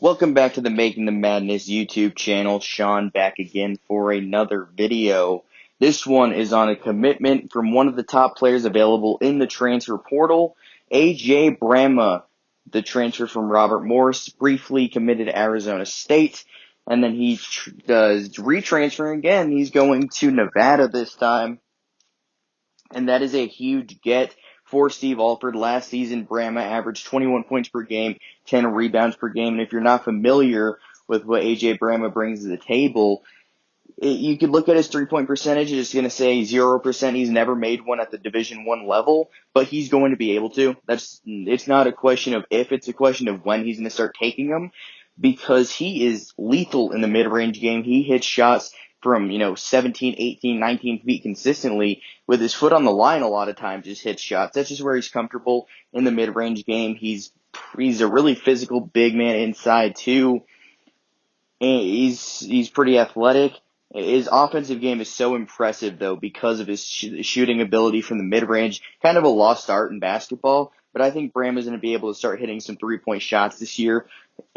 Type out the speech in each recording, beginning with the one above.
Welcome back to the Making the Madness YouTube channel. Sean back again for another video. This one is on a commitment from one of the top players available in the transfer portal, AJ Bramah, the transfer from Robert Morris, briefly committed to Arizona State, and then he's retransferring again. He's going to Nevada this time, and that is a huge get for Steve Alford. Last season, Bramah averaged 21 points per game, 10 rebounds per game. And if you're not familiar with what AJ Bramah brings to the table, you could look at his three-point percentage. It's going to say 0%. He's never made one at the Division I level, but he's going to be able to. It's not a question of if, it's a question of when he's going to start taking them, because he is lethal in the mid-range game. He hits shots from, 17, 18, 19 feet consistently with his foot on the line a lot of times, just hits shots. That's just where he's comfortable in the mid-range game. He's a really physical big man inside too. And he's pretty athletic. His offensive game is so impressive, though, because of his shooting ability from the mid-range. Kind of a lost art in basketball, but I think Bram is going to be able to start hitting some three-point shots this year.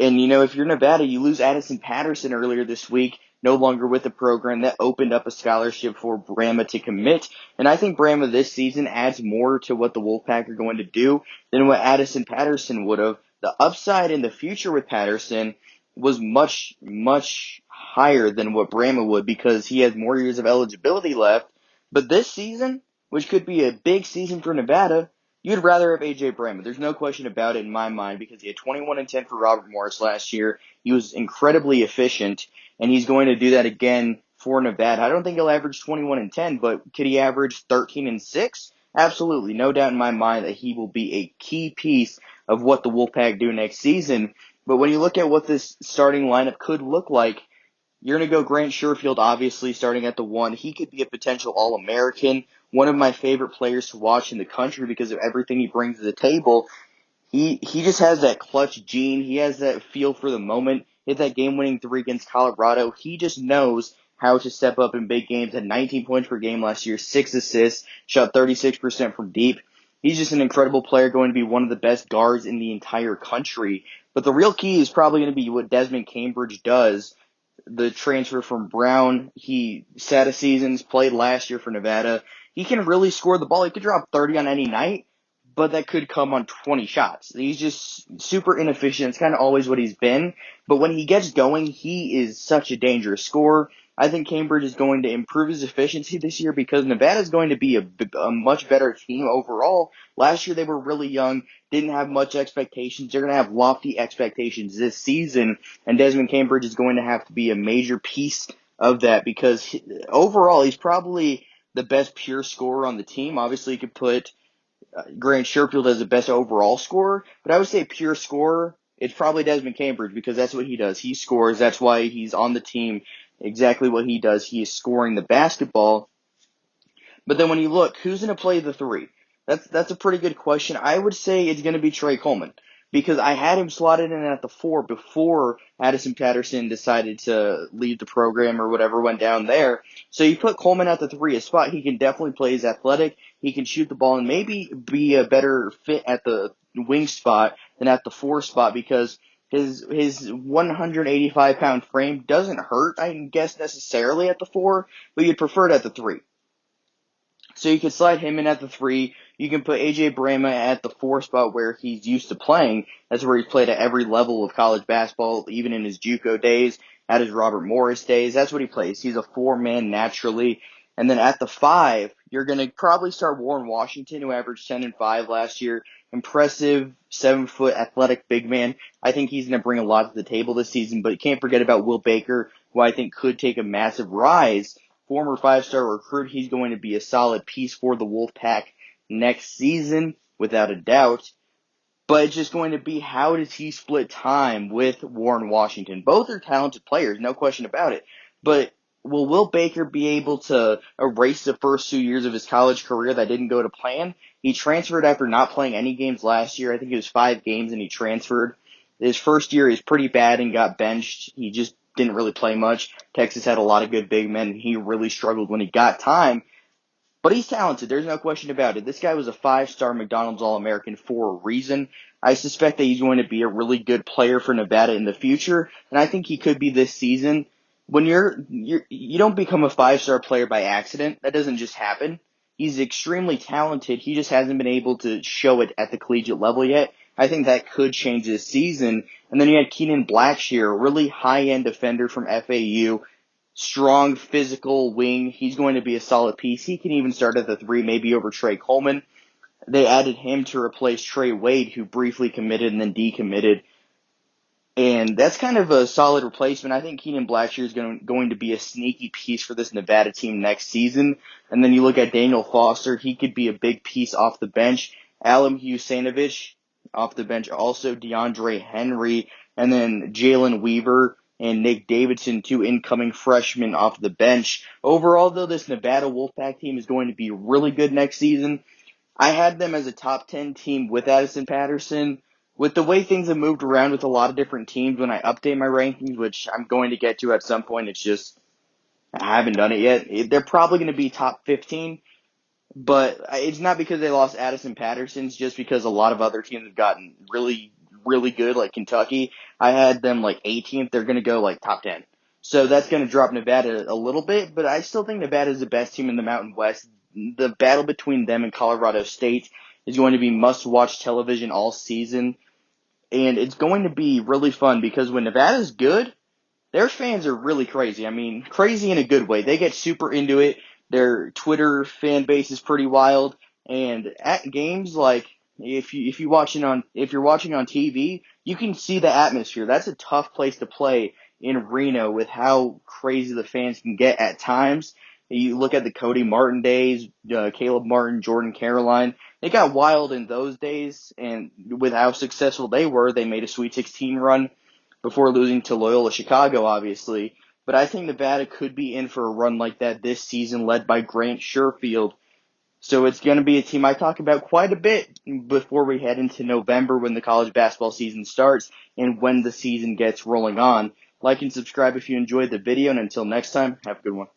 And, if you're Nevada, you lose Addison Patterson earlier this week, no longer with the program. That opened up a scholarship for Bramah to commit. And I think Bramah this season adds more to what the Wolfpack are going to do than what Addison Patterson would have. The upside in the future with Patterson was much, much higher than what Bramah would, because he has more years of eligibility left. But this season, which could be a big season for Nevada, you'd rather have AJ Bramah. There's no question about it in my mind, because he had 21 and 10 for Robert Morris last year. He was incredibly efficient, and he's going to do that again for Nevada. I don't think he'll average 21 and 10, but could he average 13 and 6? Absolutely. No doubt in my mind that he will be a key piece of what the Wolfpack do next season. But when you look at what this starting lineup could look like, you're going to go Grant Sherfield, obviously, starting at the 1. He could be a potential All-American, one of my favorite players to watch in the country because of everything he brings to the table. He just has that clutch gene. He has that feel for the moment. Hit that game-winning 3 against Colorado. He just knows how to step up in big games. Had 19 points per game last year, 6 assists, shot 36% from deep. He's just an incredible player, going to be one of the best guards in the entire country. But the real key is probably going to be what Desmond Cambridge does, the transfer from Brown. He sat a seasons, played last year for Nevada. He can really score the ball. He could drop 30 on any night, but that could come on 20 shots. He's just super inefficient. It's kind of always what he's been. But when he gets going, he is such a dangerous scorer. I think Cambridge is going to improve his efficiency this year because Nevada is going to be a much better team overall. Last year they were really young, didn't have much expectations. They're going to have lofty expectations this season, and Desmond Cambridge is going to have to be a major piece of that, because overall he's probably the best pure scorer on the team. Obviously you could put Grant Sherfield as the best overall scorer, but I would say pure scorer, it's probably Desmond Cambridge, because that's what he does. He scores. That's why he's on the team. Exactly what he does. He is scoring the basketball. But then when you look, who's going to play the 3? That's a pretty good question. I would say it's going to be Trey Coleman, because I had him slotted in at the 4 before Addison Patterson decided to leave the program or whatever went down there. So you put Coleman at the 3, a spot he can definitely play. He's athletic. He can shoot the ball and maybe be a better fit at the wing spot than at the 4 spot, because his 185-pound frame doesn't hurt, I guess, necessarily at the 4, but you'd prefer it at the 3. So you can slide him in at the 3. You can put AJ Bramah at the 4 spot where he's used to playing. That's where he's played at every level of college basketball, even in his JUCO days, at his Robert Morris days. That's what he plays. He's a 4-man naturally. And then at the 5, you're going to probably start Warren Washington, who averaged 10 and 5 last year. Impressive 7-foot athletic big man. I think he's going to bring a lot to the table this season, but you can't forget about Will Baker, who I think could take a massive rise. Former 5-star recruit. He's going to be a solid piece for the Wolfpack next season, without a doubt. But it's just going to be, how does he split time with Warren Washington? Both are talented players, no question about it. But will Will Baker be able to erase the first 2 years of his college career that didn't go to plan? He transferred after not playing any games last year. I think it was 5 games and he transferred. His first year is pretty bad and got benched. He just didn't really play much. Texas had a lot of good big men, and he really struggled when he got time. But he's talented. There's no question about it. This guy was a 5-star McDonald's All-American for a reason. I suspect that he's going to be a really good player for Nevada in the future, and I think he could be this season. When you don't become a 5-star player by accident. That doesn't just happen. He's extremely talented. He just hasn't been able to show it at the collegiate level yet. I think that could change this season. And then you had Keenan Blackshear, a really high-end defender from FAU, strong physical wing. He's going to be a solid piece. He can even start at the 3, maybe over Trey Coleman. They added him to replace Trey Wade, who briefly committed and then decommitted. And that's kind of a solid replacement. I think Keenan Blackshear is going to be a sneaky piece for this Nevada team next season. And then you look at Daniel Foster. He could be a big piece off the bench. Alim Husainovich off the bench also. DeAndre Henry. And then Jalen Weaver and Nick Davidson, 2 incoming freshmen off the bench. Overall, though, this Nevada Wolfpack team is going to be really good next season. I had them as a top 10 team with Addison Patterson. With the way things have moved around with a lot of different teams when I update my rankings, which I'm going to get to at some point, it's just I haven't done it yet. They're probably going to be top 15, but it's not because they lost Addison Patterson. It's just because a lot of other teams have gotten really, really good, like Kentucky. I had them like 18th. They're going to go like top 10. So that's going to drop Nevada a little bit, but I still think Nevada is the best team in the Mountain West. The battle between them and Colorado State is going to be must-watch television all season, and it's going to be really fun because when Nevada's good, their fans are really crazy. I mean, crazy in a good way. They get super into it. Their Twitter fan base is pretty wild. And at games, like if you're watching on TV, you can see the atmosphere. That's a tough place to play in Reno with how crazy the fans can get at times. You look at the Cody Martin days, Caleb Martin, Jordan Caroline. They got wild in those days, and with how successful they were, they made a Sweet 16 run before losing to Loyola Chicago, obviously. But I think Nevada could be in for a run like that this season, led by Grant Sherfield. So it's going to be a team I talk about quite a bit before we head into November when the college basketball season starts and when the season gets rolling on. Like and subscribe if you enjoyed the video, and until next time, have a good one.